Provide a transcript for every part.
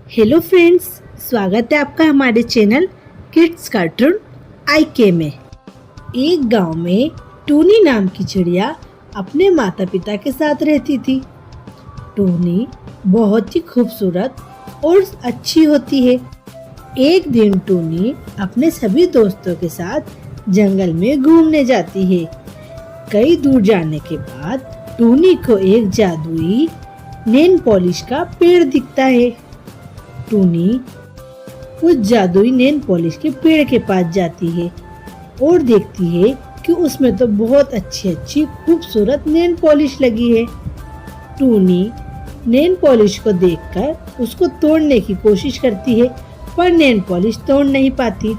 Hello friends, स्वागत है आपका हमारे चैनल किड्स कार्टून IK में। एक गांव में टूनी नाम की चिड़िया अपने माता पिता के साथ रहती थी। टूनी बहुत ही खूबसूरत और अच्छी होती है। एक दिन टूनी अपने सभी दोस्तों के साथ जंगल में घूमने जाती है। कई दूर जाने के बाद टूनी को एक जादुई नेल पॉलिश का पेड़ दिखता है। टूनी उस जादुई नेल पॉलिश के पेड़ के पास जाती है और देखती है कि उसमें तो बहुत अच्छी खूबसूरत नेल पॉलिश लगी है। टूनी नेल पॉलिश को देखकर उसको तोड़ने की कोशिश करती है, पर नेल पॉलिश तोड़ नहीं पाती।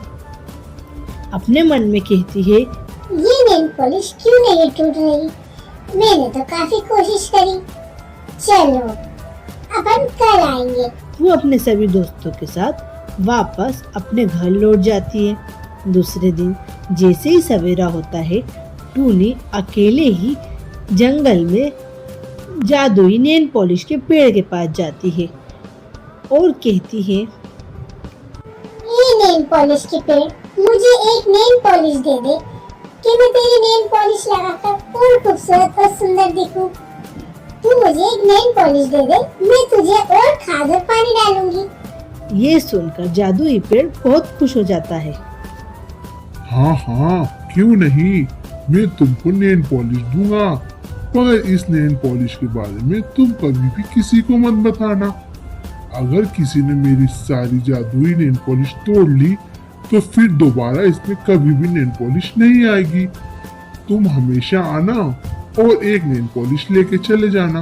अपने मन में कहती है, ये नेल पॉलिश क्यों नहीं टूट रही? मैंने तो काफी कोशिश करी। चलो अपन कल आएंगे। वो अपने सभी दोस्तों के साथ वापस अपने घर लौट जाती है। दूसरे दिन जैसे ही सवेरा होता है, टूनी अकेले ही जंगल में जादुई नेल पॉलिश के पेड़ के पास जाती है और कहती है, ये नेल पॉलिश के पेड़, मुझे एक नेल पॉलिश दे दे कि मैं तेरी नेल पॉलिश लगाकर और खूबसूरत और सुंदर दिखूं। तू मुझे एक नेल पॉलिश दे दे, मैं तुझे और खाद और पानी डालूंगी। ये सुनकर जादुई पेड़ बहुत खुश हो जाता है। हाँ, क्यों नहीं, मैं तुमको नेल पॉलिश दूंगा, पर इस नेल पॉलिश के बारे में तुम कभी भी किसी को मत बताना। अगर किसी ने मेरी सारी जादुई नेल पॉलिश तोड़ ली तो फिर दोबारा इसमें कभी भी नेल पॉलिश नहीं आएगी। तुम हमेशा आना और एक नेल पॉलिश लेके चले जाना,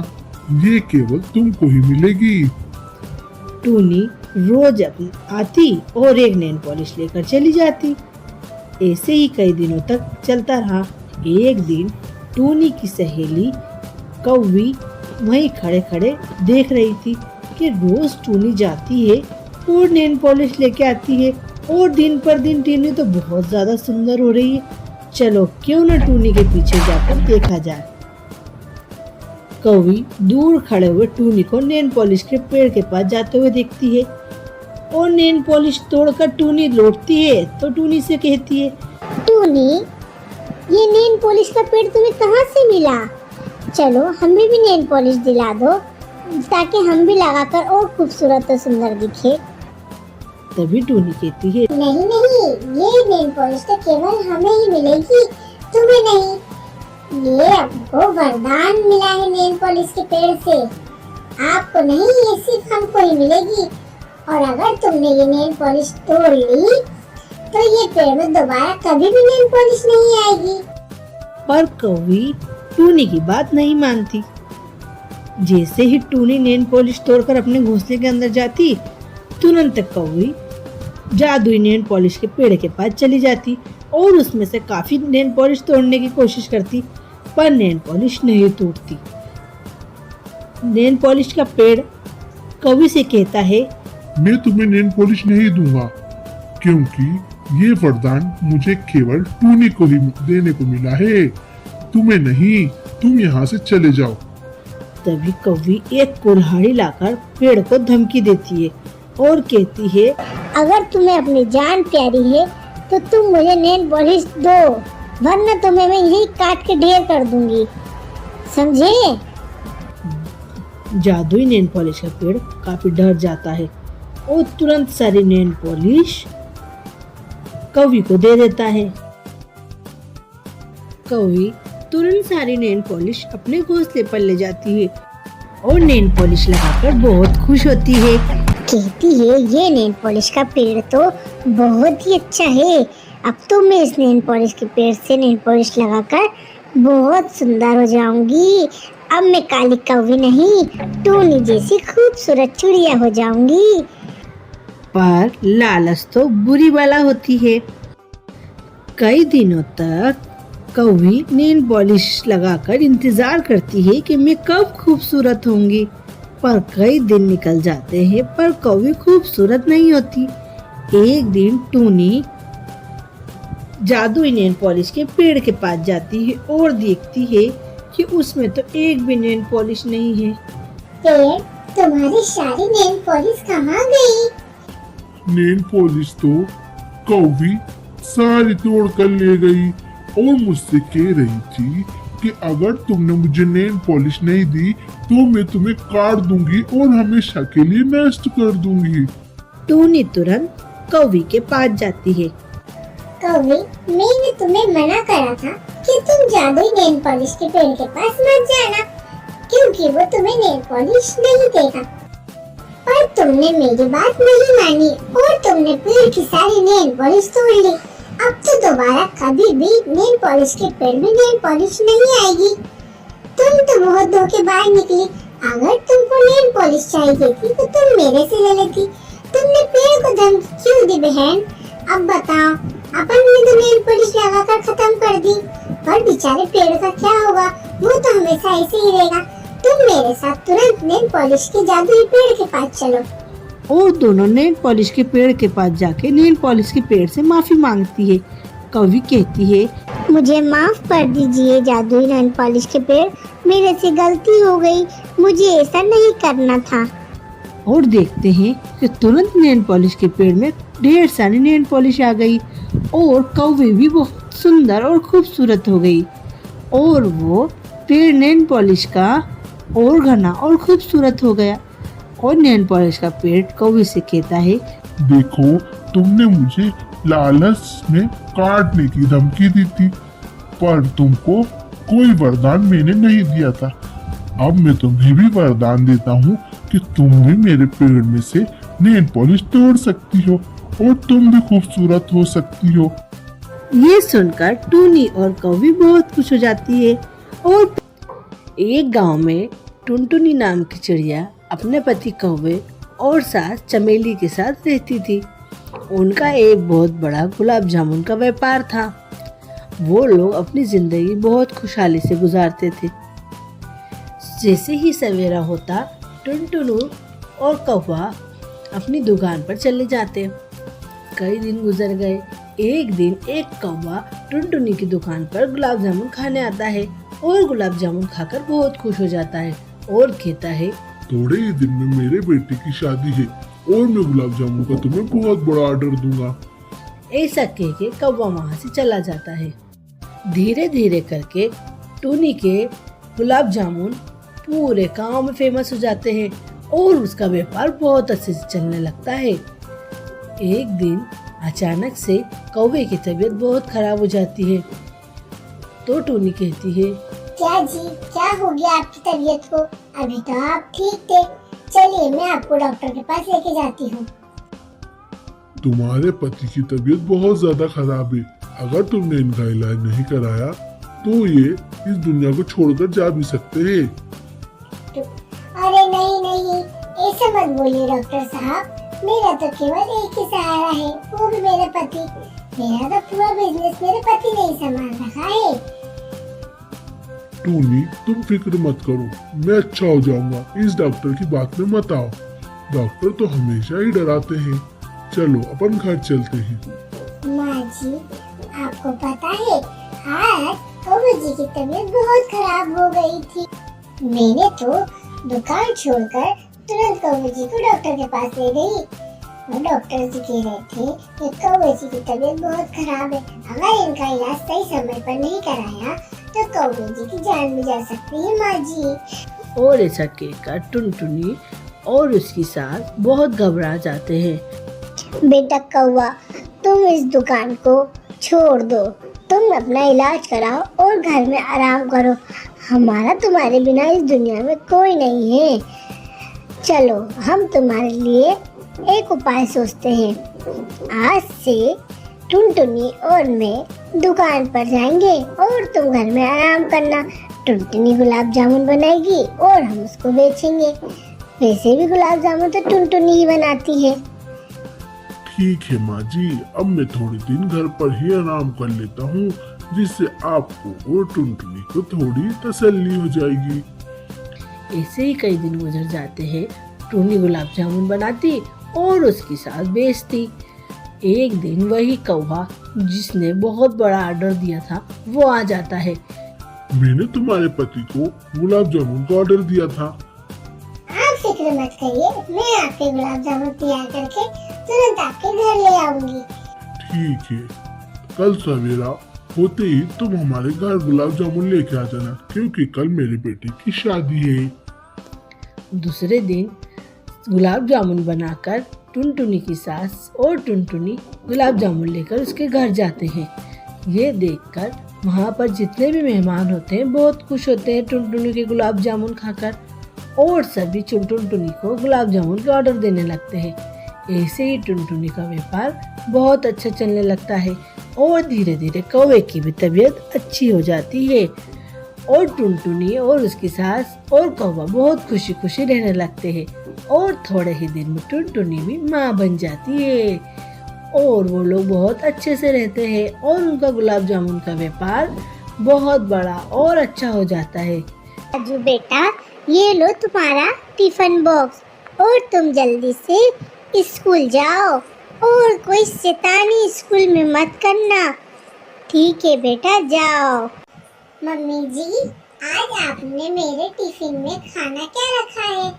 ये केवल तुमको ही मिलेगी। टूनी रोज अपनी आती और एक नेल पॉलिश लेकर चली जाती। ऐसे ही कई दिनों तक चलता रहा। एक दिन टूनी की सहेली कौवी वहीं खड़े खड़े देख रही थी कि रोज टूनी जाती है और नेल पॉलिश लेके आती है और दिन पर दिन टूनी तो बहुत ज्यादा सुंदर हो रही है। चलो क्यों न टूनी के पीछे जाकर देखा जाए। कौवी दूर खड़े हुए टूनी को नेल पॉलिश के पेड़ के पास जाते हुए देखती है और नेल पॉलिश तोड़कर टूनी लौटती है तो टूनी से कहती है, टूनी, ये नेल पॉलिश का पेड़ तुम्हें कहाँ से मिला? चलो हमें भी नेल पॉलिश दिला दो ताकि हम भी लगाकर और खूबसूरत और सुंदर दिखे। तभी टूनी कहती है, नहीं, ये नेल पॉलिश तो केवल हमें ही मिलेगी, तुम्हें नहीं। ये आपको वरदान मिला है नेल पॉलिश के पेड़ से। आपको नहीं, ये सिर्फ हमको ही मिलेगी। और अगर तुमने ये नेल पॉलिश तोड़ ली तो ये पेड़ में दोबारा कभी भी नेल पॉलिश नहीं आएगी। पर कौवी टूनी की बात नहीं मानती। जैसे ही टूनी नेल पॉलिश तोड़कर अपने घोंसले के अंदर जाती, तुरंत कौवी जादुई नेल पॉलिश के पेड़ के पास चली जाती और उसमें से काफी नेल पॉलिश तोड़ने की कोशिश करती, पर नेल पॉलिश नहीं टूटती। नेल पॉलिश का पेड़ कौवी से कहता है, मैं तुम्हें नेल पॉलिश नहीं दूंगा, क्योंकि ये वरदान मुझे केवल टूनी को ही देने को मिला है, तुम्हें नहीं। तुम यहाँ से चले जाओ। तभी कौवी एक कुल्हाड़ी लाकर पेड़ को धमकी देती है और कहती है, अगर तुम्हें अपनी जान प्यारी है तो तुम मुझे नेल पॉलिश दो, वरना तुम्हें मैं यही काट के ढेर कर दूंगी, समझे? जादुई नेल पॉलिश का पेड़ काफी डर जाता है और तुरंत सारी नेल पॉलिश कौवी को दे देता है। कौवी तुरंत सारी नेल पॉलिश अपने घोंसले पर ले जाती है और नेल पॉलिश लगाकर बहुत खुश होती है। कहती है, ये नेल पॉलिश का पेड़ तो बहुत ही अच्छा है। अब तो मैं इस नेल पॉलिश के पेड़ से नेल पॉलिश लगाकर बहुत सुंदर हो जाऊंगी। अब मैं काली कौवी नहीं, टूनी जैसी खूबसूरत चिड़िया हो जाऊंगी। पर लालच तो बुरी बला होती है। कई दिनों तक कौवी नेल पॉलिश लगाकर इंतजार करती है कि मैं कब खूबसूरत होंगी, पर कई दिन निकल जाते हैं पर कौवी खूबसूरत नहीं होती। एक दिन टूनी जादुई नेल पॉलिश के पेड़ के पास जाती है और देखती है कि उसमें तो एक भी नेल पॉलिश नहीं है। पेड़, तुम्हारी सारी नेल पॉलिश कहाँ गई? नेल पॉलिश तो कौवी सारी तोड़ कर ले गई और मुझसे कह रही थी कि अगर तुमने मुझे नेल पॉलिश नहीं दी तो मैं तुम्हें काट दूंगी और हमेशा के लिए नष्ट कर दूंगी। टूनी तुरंत कौवी के पास जाती है। कौवी, मैंने तुम्हें मना करा था कि तुम जादुई नेल पॉलिश के पेड़ के पास मत जाना, क्योंकि वो तुम्हें नेल पॉलिश नहीं देगा। पर तुमने मेरी बात नहीं मानी और तुमने पेड़ की सारी नेल पॉलिश तोड़ ली। अब तो दोबारा कभी भी नेल पॉलिश के पेड़ में नेल पॉलिश नहीं आएगी। तुम तो बहुत धोखेबाज निकली। अगर तुमको नेल पॉलिश चाहिए थी तो तुम मेरे से ले लेती। तुमने पेड़ को धमकी क्यों दी बहन? अब बताओ, अपन ने तो नेल पॉलिश लगाकर खत्म कर दी, पर बेचारे पेड़ का क्या होगा? वो तो हमेशा ऐसे ही रहेगा। तुम मेरे साथ तुरंत नेल पॉलिश के जादुई पेड़ के पास चलो। और दोनों नेल पॉलिश के पेड़ के पास जाके नेल पॉलिश के पेड़ से माफी मांगती है। कौवी कहती है, मुझे माफ कर दीजिए जादुई नेल पॉलिश के पेड़, मेरे से गलती हो गई, मुझे ऐसा नहीं करना था। और देखते हैं कि तुरंत नेल पॉलिश के पेड़ में ढेर सारी नेल पॉलिश आ गई और कौवी भी बहुत सुंदर और खूबसूरत हो गई और वो पेड़ नेल पॉलिश का और घना और खूबसूरत हो गया। और नेल पॉलिश का पेड़ कौवी से कहता है, देखो, तुमने मुझे लालच में काटने की धमकी दी थी, पर तुमको कोई वरदान मैंने नहीं दिया था। अब मैं तुम्हें भी वरदान देता हूँ कि तुम भी मेरे पेड़ में से नेल पॉलिश तोड़ सकती हो और तुम भी खूबसूरत हो सकती हो। ये सुनकर टूनी और कौवी बहुत खुश हो जाती है। और एक गांव में टुनटुनी नाम की चिड़िया अपने पति कौवे और सास चमेली के साथ रहती थी। उनका एक बहुत बड़ा गुलाब जामुन का व्यापार था। वो लोग अपनी जिंदगी बहुत खुशहाली से गुजारते थे। जैसे ही सवेरा होता, टुनटुनू और कौवा अपनी दुकान पर चले जाते। कई दिन गुजर गए। एक दिन एक कौवा टुनटुनी की दुकान पर गुलाब जामुन खाने आता है और गुलाब जामुन खाकर बहुत खुश हो जाता है और कहता है, थोड़े ही दिन में मेरे बेटे की शादी है और मैं गुलाब जामुन का तुम्हें बहुत बड़ा ऑर्डर दूंगा। ऐसा कह के कौवा वहाँ से चला जाता है। धीरे धीरे करके टूनी के गुलाब जामुन पूरे गांव में फेमस हो जाते हैं और उसका व्यापार बहुत अच्छे से चलने लगता है। एक दिन अचानक से कौवे की तबीयत बहुत खराब हो जाती है। तो टूनी कहती है, क्या जी, क्या हो गया आपकी तबीयत को? अभी तो आप ठीक थे। चलिए मैं आपको डॉक्टर के पास लेके जाती हूँ। तुम्हारे पति की तबीयत बहुत ज्यादा खराब है। अगर तुमने इनका इलाज नहीं कराया तो ये इस दुनिया को छोड़कर जा भी सकते हैं। अरे नहीं नहीं, ऐसे मत बोलिए डॉक्टर साहब। मेरा तो केवल एक ही सहारा है, वो भी मेरे पति। मेरा तो पूरा बिजनेस मेरे पति ने ही संभाल रखा है। टूनी, तुम फिक्र मत करो, मैं अच्छा हो जाऊंगा। इस डॉक्टर की बात में मत आओ। डॉक्टर तो हमेशा ही डराते हैं। चलो अपन घर चलते हैं। माँ जी, आपको पता है आज कौवे जी की तबीयत बहुत खराब हो गई थी। मैंने तो दुकान छोड़कर तुरंत कौवे जी को डॉक्टर के पास ले गई। और डॉक्टर जी कह रहे थे कि कौवे जी की तबीयत बहुत खराब है, अगर इनका इलाज सही समय पर नहीं कराया तो कौवे जी की जान भी जा सकती है। माँ जी, और ऐसा कहकर टुनटुनी और उसकी सास बहुत घबरा जाते हैं। बेटा कौवा, तुम इस दुकान को छोड़ दो, तुम अपना इलाज कराओ और घर में आराम करो। हमारा तुम्हारे बिना इस दुनिया में कोई नहीं है। चलो हम तुम्हारे लिए एक उपाय सोचते हैं। आज से टुनटुनी और मैं दुकान पर जाएंगे और तुम घर में आराम करना। टुनटुनी गुलाब जामुन बनाएगी और हम उसको बेचेंगे। वैसे भी गुलाब जामुन तो टुनटुनी ही बनाती है। ठीक है माँ जी, अब मैं थोड़े दिन घर पर ही आराम कर लेता हूँ, जिससे आपको और टुनटुनी को थोड़ी तसल्ली हो जाएगी। ऐसे ही कई दिन गुजर जाते हैं। टूनी गुलाब जामुन बनाती और उसकी सास बेचती। एक दिन वही कौवा जिसने बहुत बड़ा ऑर्डर दिया था वो आ जाता है। मैंने तुम्हारे पति को गुलाब जामुन का ऑर्डर दिया था। आप फिक्र मत करिए, मैं आपके गुलाब जामुन तैयार करके तुरंत आपके घर ले आऊंगी। ठीक है, कल सवेरा होते ही तुम हमारे घर गुलाब जामुन लेके आ जाना, क्योंकि कल मेरे बेटे की शादी है। दूसरे दिन गुलाब जामुन बनाकर टुनटुनी की सास और टुनटुनी गुलाब जामुन लेकर उसके घर जाते हैं। ये देखकर वहाँ पर जितने भी मेहमान होते हैं बहुत खुश होते हैं टुनटुनी के गुलाब जामुन खाकर, और सभी टुनटुनी को गुलाब जामुन के ऑर्डर देने लगते हैं। ऐसे ही टुनटुनी का व्यापार बहुत अच्छा चलने लगता है और धीरे धीरे कौवे की भी तबीयत अच्छी हो जाती है और टुनटुनी और उसकी सास और कौवा बहुत खुशी खुशी रहने लगते हैं और थोड़े ही दिन में टुनटुनी भी माँ बन जाती है और वो लोग बहुत अच्छे से रहते हैं और उनका गुलाब जामुन का व्यापार बहुत बड़ा और अच्छा हो जाता है। राजू बेटा, ये लो तुम्हारा टिफिन बॉक्स और तुम जल्दी से स्कूल जाओ और कोई शैतानी स्कूल में मत करना। ठीक है बेटा, जाओ। मम्मी जी, आज आपने मेरे टिफिन में खाना क्या रखा है?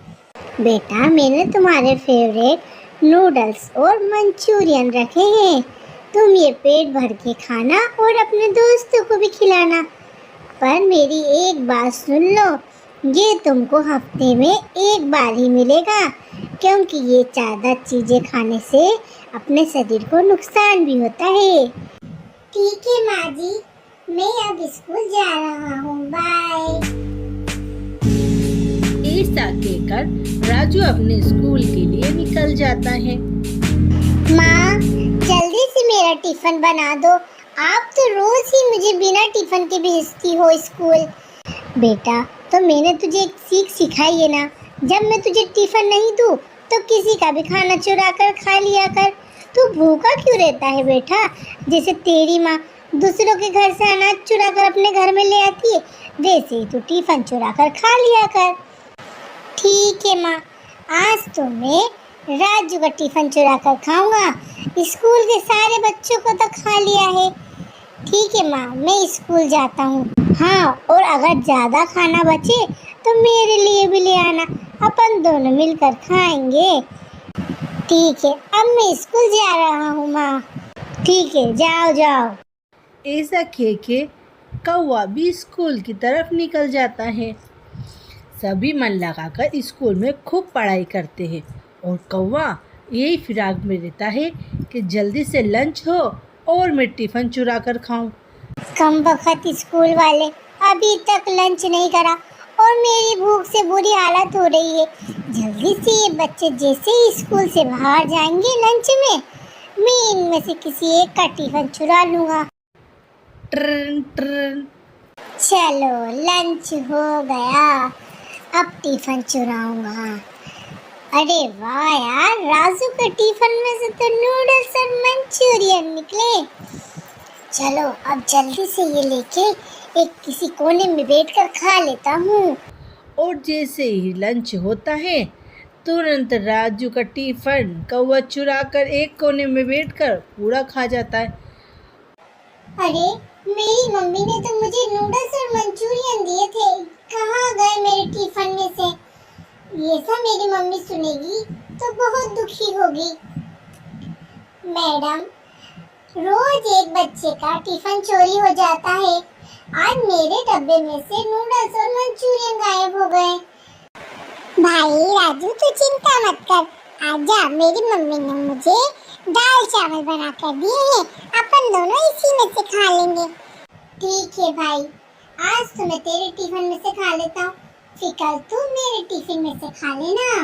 बेटा, मैंने तुम्हारे फेवरेट नूडल्स और मंचूरियन रखे हैं। तुम ये पेट भर के खाना और अपने दोस्तों को भी खिलाना। पर मेरी एक बात सुन लो, ये तुमको हफ्ते में एक बार ही मिलेगा, क्योंकि ये ज़्यादा चीज़ें खाने से अपने शरीर को नुकसान भी होता है। ठीक है माँ जी, मैं अब स्कूल जा रहा हूँ, बाय। ऐसा कहकर राजू अपने स्कूल के लिए निकल जाता है। माँ, जल्दी से मेरा टिफिन बना दो। आप तो रोज ही मुझे बिना टिफिन के भेजती हो स्कूल। बेटा, तो मैंने तुझे एक सीख सिखाई है ना, जब मैं तुझे टिफिन नहीं दूँ तो किसी का भी खाना चुरा कर खा लिया कर। तू भूखा क्यों रहता है बेटा? जैसे तेरी माँ दूसरों के घर से अनाज चुरा कर अपने घर में ले आती है, वैसे ही तू टिफिन चुरा कर खा लिया कर। ठीक है माँ, आज तो मैं राजू का टिफिन चुरा कर खाऊंगा। स्कूल के सारे बच्चों को तो खा लिया है। ठीक है माँ, मैं स्कूल जाता हूँ। हाँ, और अगर ज़्यादा खाना बचे तो मेरे लिए भी ले आना, अपन दोनों मिलकर खाएंगे। ठीक है, अब मैं स्कूल जा रहा हूँ माँ। ठीक है, जाओ जाओ। ऐसा कह के कौवा भी स्कूल की तरफ निकल जाता है। सभी मन लगाकर स्कूल में खूब पढ़ाई करते हैं और कौवा यही फिराक में रहता है कि जल्दी से लंच हो और मैं टिफ़िन चुरा कर खाऊं। कम वक्त स्कूल वाले अभी तक लंच नहीं करा और मेरी भूख से बुरी हालत हो रही है। जल्दी से ये बच्चे जैसे ही स्कूल से बाहर जाएंगे लंच में, मैं इनमें से किसी एक का टिफिन चुरा लूँगा। Turn turn. चलो, लंच हो गया, अब टिफिन चुराऊंगा। अरे वाह यार, राजू के टिफिन में से तो नूडल्स और मंचूरियन निकले। चलो, अब जल्दी से ये लेके एक किसी कोने में बैठकर खा लेता हूँ। और जैसे ही लंच होता है तुरंत राजू का टिफ़िन कौवा चुरा कर एक कोने में बैठकर पूरा खा जाता है। अरे, मेरी मम्मी ने तो मुझे नूडल्स और मंचूरियन दिए थे, कहाँ गए मेरे टिफिन में से? ये सब मेरी मम्मी सुनेगी तो बहुत दुखी होगी। मैडम, रोज एक बच्चे का टिफिन चोरी हो जाता है। आज मेरे डब्बे में से नूडल्स और मंचूरियन गायब हो गए। भाई राजू, तू चिंता मत कर, आजा, मेरी मम्मी ने मुझे दाल चावल बना कर दिए हैं, अपन दोनों इसी में से खा लेंगे। ठीक है भाई, आज तो मैं तेरे टिफिन में से खा लेता हूँ, फिर कल तू मेरे टिफिन में से खा लेना।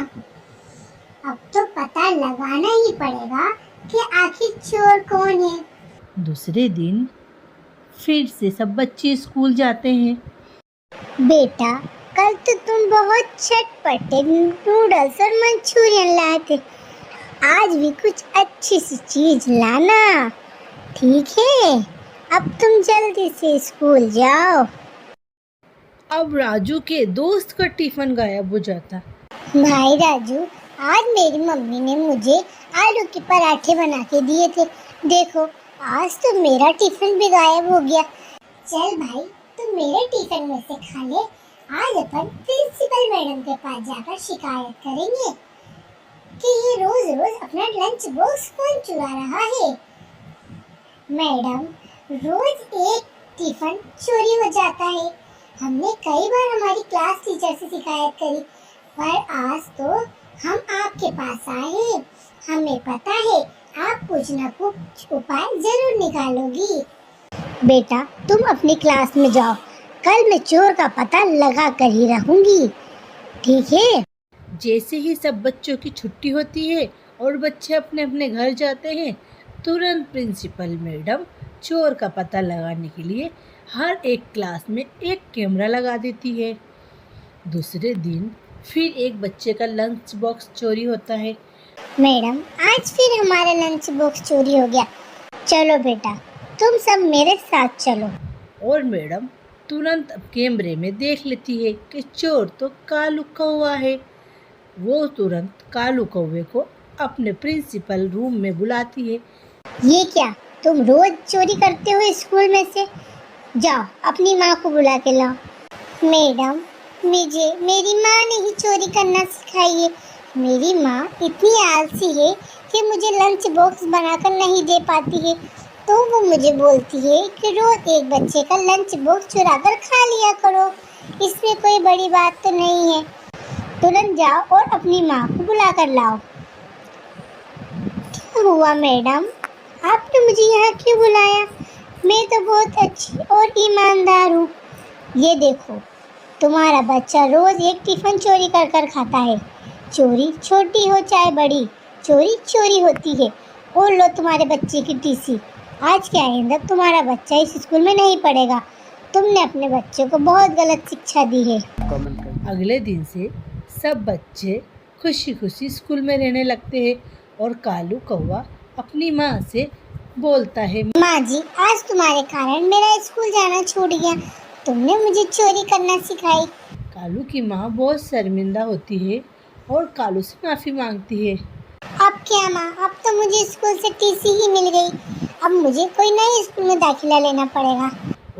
अब तो पता लगाना ही पड़ेगा कि आखिर चोर कौन है। दूसरे दिन फिर से सब बच्चे स्कूल जाते हैं। बेटा, कल तो तुम बहुत चटपटे नूडल्स और मंचूरियन लाए थे, आज भी कुछ अच्छी सी चीज लाना। ठीक है, अब तुम जल्दी से स्कूल जाओ। अब राजू के दोस्त का टिफिन गायब हो जाता। भाई राजू, आज मेरी मम्मी ने मुझे आलू के पराठे बना के दिए थे, देखो आज तो मेरा टिफिन भी गायब हो गया। चल भाई, तू मेरे टिफिन में से खा ले, आज अपन प्रिंसिपल मैडम के पास जाकर शिकायत करेंगे कि ये रोज रोज अपना लंच बॉक्स कौन चुरा रहा है। मैडम, रोज एक टिफिन चोरी हो जाता है। हमने कई बार हमारी क्लास टीचर से शिकायत करी, पर आज तो हम आपके पास आए हैं। हमें पता है आप कुछ न कुछ उपाय जरूर निकालोगी। बेटा, तुम अपनी क्लास में जाओ, कल मैं चोर का पता लगा कर ही रहूंगी, ठीक है? जैसे ही सब बच्चों की छुट्टी होती है और बच्चे अपने अपने घर जाते हैं, तुरंत प्रिंसिपल मैडम चोर का पता लगाने के लिए हर एक क्लास में एक कैमरा लगा देती है। दूसरे दिन फिर एक बच्चे का लंच बॉक्स चोरी होता है। मैडम, आज फिर हमारा लंच बॉक्स चोरी हो गया। चलो बेटा, तुम सब मेरे साथ चलो। और मैडम तुरंत कैमरे में देख लेती है कि चोर तो कालू कौवा है। वो तुरंत कालू कौवे को अपने प्रिंसिपल रूम में बुलाती है। ये क्या, तुम रोज चोरी करते हो स्कूल में से? जाओ अपनी माँ को बुला के लाओ। मैडम, मुझे मेरी माँ ने ही चोरी करना सिखाई है। मेरी माँ इतनी आलसी है कि मुझे लंच बॉक्स बनाकर नहीं दे पाती है, तो वो मुझे बोलती है कि रोज एक बच्चे का लंच बॉक्स चुरा कर खा लिया करो। इसमें कोई बड़ी बात तो नहीं है। तुरंत जाओ और अपनी माँ को बुला कर लाओ। क्या हुआ मैडम, आपने मुझे यहाँ क्यों बुलाया? मैं तो बहुत अच्छी और ईमानदार हूँ। ये देखो, तुम्हारा बच्चा रोज एक टिफिन चोरी कर कर खाता है। चोरी छोटी हो चाहे बड़ी, चोरी चोरी होती है। और लो तुम्हारे बच्चे की टीसी। आज के आइंदा तुम्हारा बच्चा इस स्कूल में नहीं पढ़ेगा। तुमने अपने बच्चे को बहुत गलत शिक्षा दी है। अगले दिन से सब बच्चे खुशी खुशी स्कूल में रहने लगते हैं और कालू कौवा अपनी माँ से बोलता है, माँ जी, आज तुम्हारे कारण मेरा स्कूल जाना छूट गया। तुमने मुझे चोरी करना सिखाई। कालू की माँ बहुत शर्मिंदा होती है और कालू से माफ़ी मांगती है। अब क्या माँ, अब तो मुझे स्कूल से टीसी ही मिल गई। अब मुझे कोई नए स्कूल में दाखिला लेना पड़ेगा।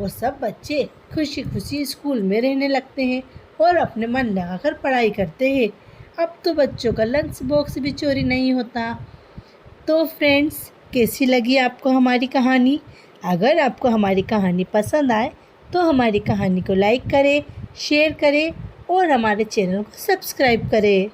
और सब बच्चे खुशी खुशी स्कूल में रहने लगते हैं और अपने मन लगाकर पढ़ाई करते हैं। अब तो बच्चों का लंच बॉक्स भी चोरी नहीं होता। तो फ्रेंड्स, कैसी लगी आपको हमारी कहानी? अगर आपको हमारी कहानी पसंद आए तो हमारी कहानी को लाइक करें, शेयर करें और हमारे चैनल को सब्सक्राइब करें।